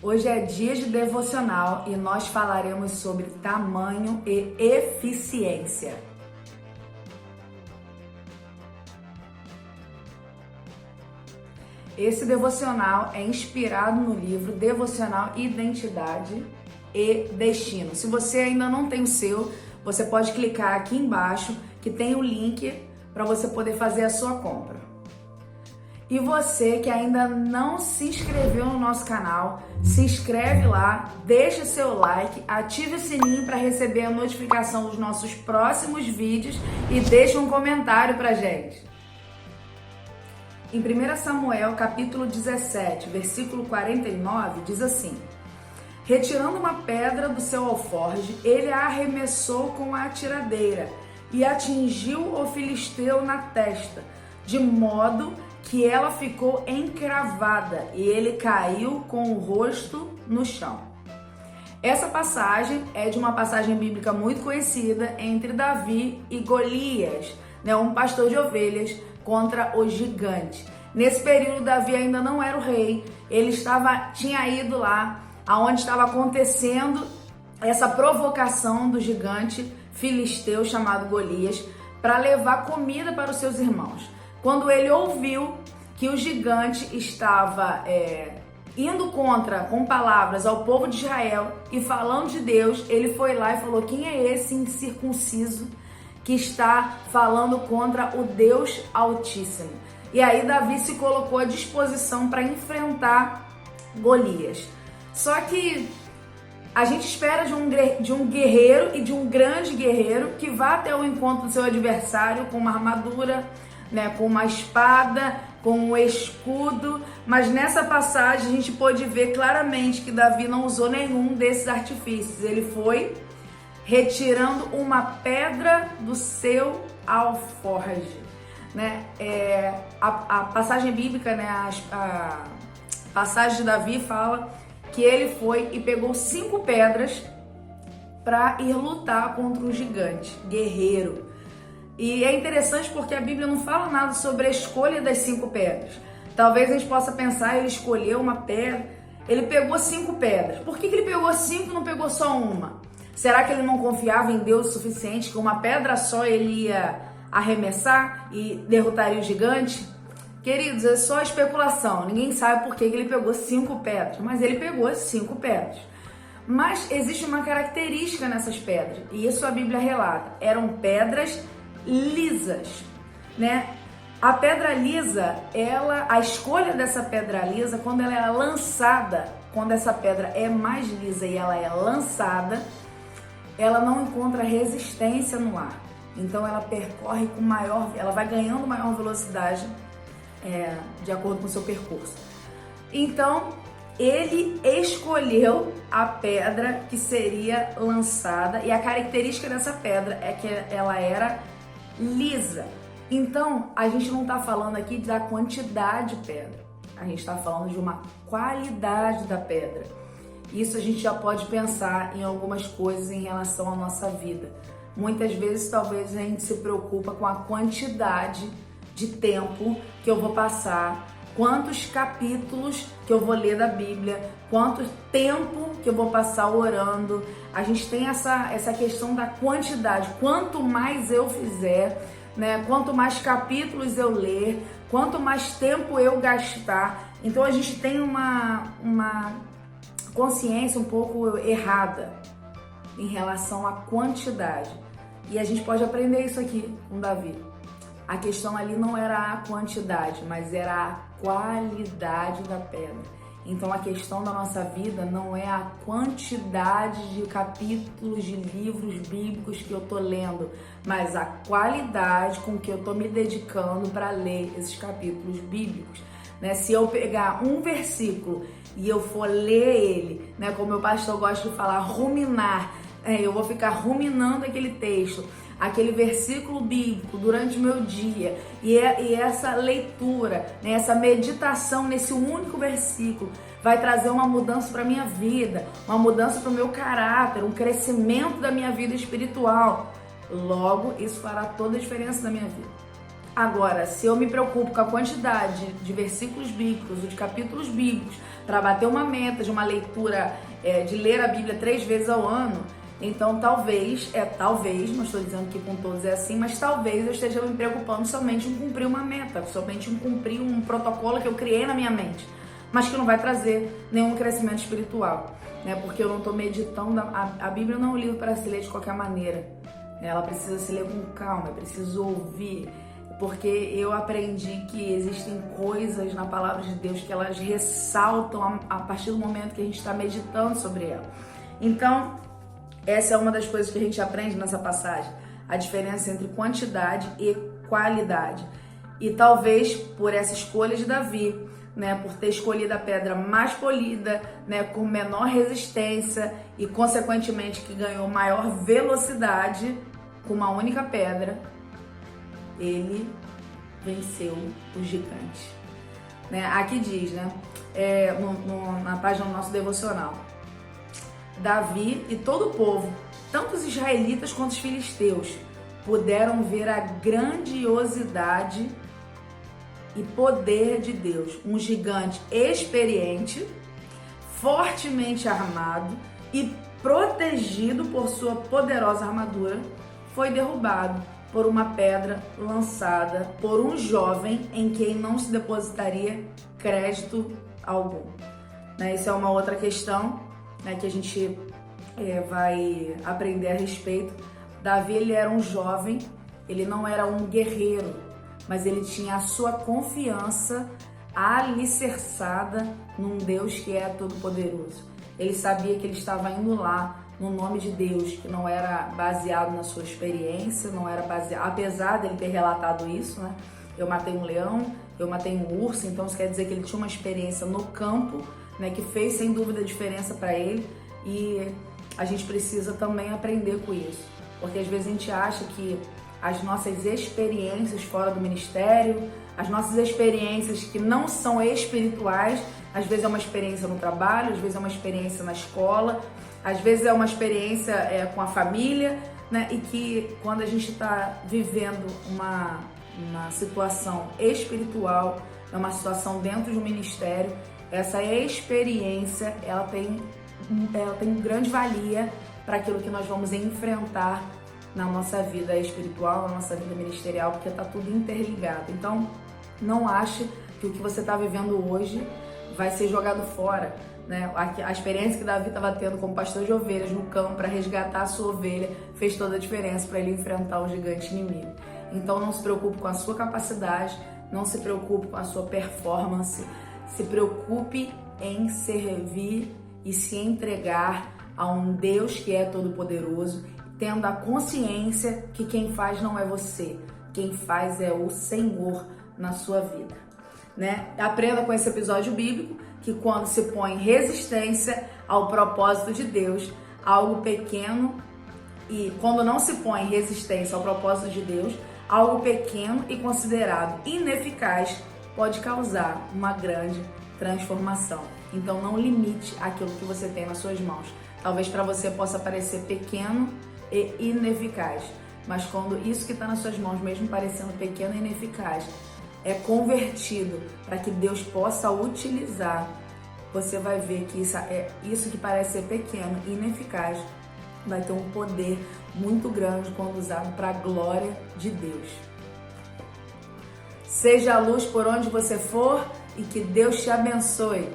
Hoje é dia de devocional e nós falaremos sobre tamanho e eficiência. Esse devocional é inspirado no livro Devocional Identidade e Destino. Se você ainda não tem o seu, você pode clicar aqui embaixo que tem o link para você poder fazer a sua compra. E você que ainda não se inscreveu no nosso canal, se inscreve lá, deixa seu like, ative o sininho para receber a notificação dos nossos próximos vídeos e deixa um comentário pra gente. Em 1 Samuel, capítulo 17, versículo 49, diz assim: retirando uma pedra do seu alforje, ele a arremessou com a atiradeira e atingiu o filisteu na testa, de modo que ela ficou encravada e ele caiu com o rosto no chão. Essa passagem é de uma passagem bíblica muito conhecida entre Davi e Golias, um pastor de ovelhas contra o gigante. Nesse período, Davi ainda não era o rei, ele tinha ido lá aonde estava acontecendo essa provocação do gigante filisteu chamado Golias para levar comida para os seus irmãos. Quando ele ouviu que o gigante estava indo com palavras ao povo de Israel e falando de Deus, ele foi lá e falou: quem é esse incircunciso que está falando contra o Deus Altíssimo? E aí Davi se colocou à disposição para enfrentar Golias. Só que a gente espera de um guerreiro e de um grande guerreiro que vá até o encontro do seu adversário com uma armadura, com uma espada, com um escudo, mas nessa passagem a gente pôde ver claramente que Davi não usou nenhum desses artifícios. Ele foi retirando uma pedra do seu alforje. A passagem bíblica, a passagem de Davi fala que ele foi e pegou 5 pedras para ir lutar contra um gigante, guerreiro. E é interessante porque a Bíblia não fala nada sobre a escolha das 5 pedras. Talvez a gente possa pensar, ele escolheu uma pedra, ele pegou 5 pedras. Por que ele pegou 5 e não pegou só uma? Será que ele não confiava em Deus o suficiente que uma pedra só ele ia arremessar e derrotaria o gigante? Queridos, é só especulação. Ninguém sabe por que ele pegou 5 pedras, mas ele pegou 5 pedras. Mas existe uma característica nessas pedras, e isso a Bíblia relata. Eram pedras lisas, A pedra lisa, a escolha dessa pedra lisa, quando ela é lançada, quando essa pedra é mais lisa e ela é lançada, ela não encontra resistência no ar. Então ela percorre ela vai ganhando maior velocidade de acordo com o seu percurso. Então ele escolheu a pedra que seria lançada, e a característica dessa pedra é que ela era lisa. Então a gente não está falando aqui da quantidade de pedra, a gente está falando de uma qualidade da pedra. Isso a gente já pode pensar em algumas coisas em relação à nossa vida. Muitas vezes talvez a gente se preocupa com a quantidade de tempo que eu vou passar, quantos capítulos que eu vou ler da Bíblia, quanto tempo que eu vou passar orando. A gente tem essa questão da quantidade. Quanto mais eu fizer, quanto mais capítulos eu ler, quanto mais tempo eu gastar. Então a gente tem uma consciência um pouco errada em relação à quantidade. E a gente pode aprender isso aqui com Davi. A questão ali não era a quantidade, mas era a qualidade da pedra. Então a questão da nossa vida não é a quantidade de capítulos de livros bíblicos que eu tô lendo, mas a qualidade com que eu tô me dedicando para ler esses capítulos bíblicos. Se eu pegar um versículo e eu for ler ele, como meu pastor gosta de falar, ruminar, eu vou ficar ruminando aquele texto, aquele versículo bíblico durante o meu dia, e essa leitura, essa meditação nesse único versículo vai trazer uma mudança para minha vida, uma mudança para o meu caráter, um crescimento da minha vida espiritual. Logo, isso fará toda a diferença na minha vida. Agora, se eu me preocupo com a quantidade de versículos bíblicos ou de capítulos bíblicos para bater uma meta de uma leitura, de ler a Bíblia 3 vezes ao ano, então talvez, não estou dizendo que com todos é assim, mas talvez eu esteja me preocupando somente em cumprir uma meta, somente em cumprir um protocolo que eu criei na minha mente, mas que não vai trazer nenhum crescimento espiritual, né? Porque eu não estou meditando. A Bíblia não é um livro para se ler de qualquer maneira, né? Ela precisa se ler com calma, é preciso ouvir, porque eu aprendi que existem coisas na palavra de Deus que elas ressaltam a partir do momento que a gente está meditando sobre ela. Então, essa é uma das coisas que a gente aprende nessa passagem, a diferença entre quantidade e qualidade. E talvez por essa escolha de Davi, né, por ter escolhido a pedra mais polida, né, com menor resistência e consequentemente que ganhou maior velocidade com uma única pedra, ele venceu o gigante. Né? Aqui diz, né, na página do nosso devocional, Davi e todo o povo, tanto os israelitas quanto os filisteus, puderam ver a grandiosidade e poder de Deus. Um gigante experiente, fortemente armado e protegido por sua poderosa armadura, foi derrubado por uma pedra lançada por um jovem em quem não se depositaria crédito algum. Isso é uma outra questão, né, que a gente vai aprender a respeito. Davi, ele era um jovem, ele não era um guerreiro, mas ele tinha a sua confiança alicerçada num Deus que é todo-poderoso. Ele sabia que ele estava indo lá no nome de Deus, que não era baseado na sua experiência, não era baseado, apesar dele ter relatado isso, né? Eu matei um leão, eu matei um urso, então isso quer dizer que ele tinha uma experiência no campo, né, que fez sem dúvida a diferença para ele, e a gente precisa também aprender com isso, porque às vezes a gente acha que as nossas experiências fora do ministério, as nossas experiências que não são espirituais, às vezes é uma experiência no trabalho, às vezes é uma experiência na escola, às vezes é uma experiência com a família, né? E que quando a gente está vivendo uma situação espiritual, uma situação dentro de um ministério, essa experiência ela tem grande valia para aquilo que nós vamos enfrentar na nossa vida espiritual, na nossa vida ministerial, porque está tudo interligado. Então, não ache que o que você está vivendo hoje vai ser jogado fora, né? A experiência que Davi estava tendo como pastor de ovelhas no campo para resgatar a sua ovelha fez toda a diferença para ele enfrentar o gigante inimigo. Então, não se preocupe com a sua capacidade, não se preocupe com a sua performance, se preocupe em servir e se entregar a um Deus que é todo-poderoso, tendo a consciência que quem faz não é você, quem faz é o Senhor na sua vida, né? Aprenda com esse episódio bíblico que quando se põe resistência ao propósito de Deus, algo pequeno, e quando não se põe resistência ao propósito de Deus, algo pequeno e considerado ineficaz pode causar uma grande transformação. Então não limite aquilo que você tem nas suas mãos. Talvez para você possa parecer pequeno e ineficaz, mas quando isso que está nas suas mãos, mesmo parecendo pequeno e ineficaz, é convertido para que Deus possa utilizar, você vai ver que isso que parece ser pequeno e ineficaz vai ter um poder muito grande quando usado para a glória de Deus. Seja a luz por onde você for e que Deus te abençoe.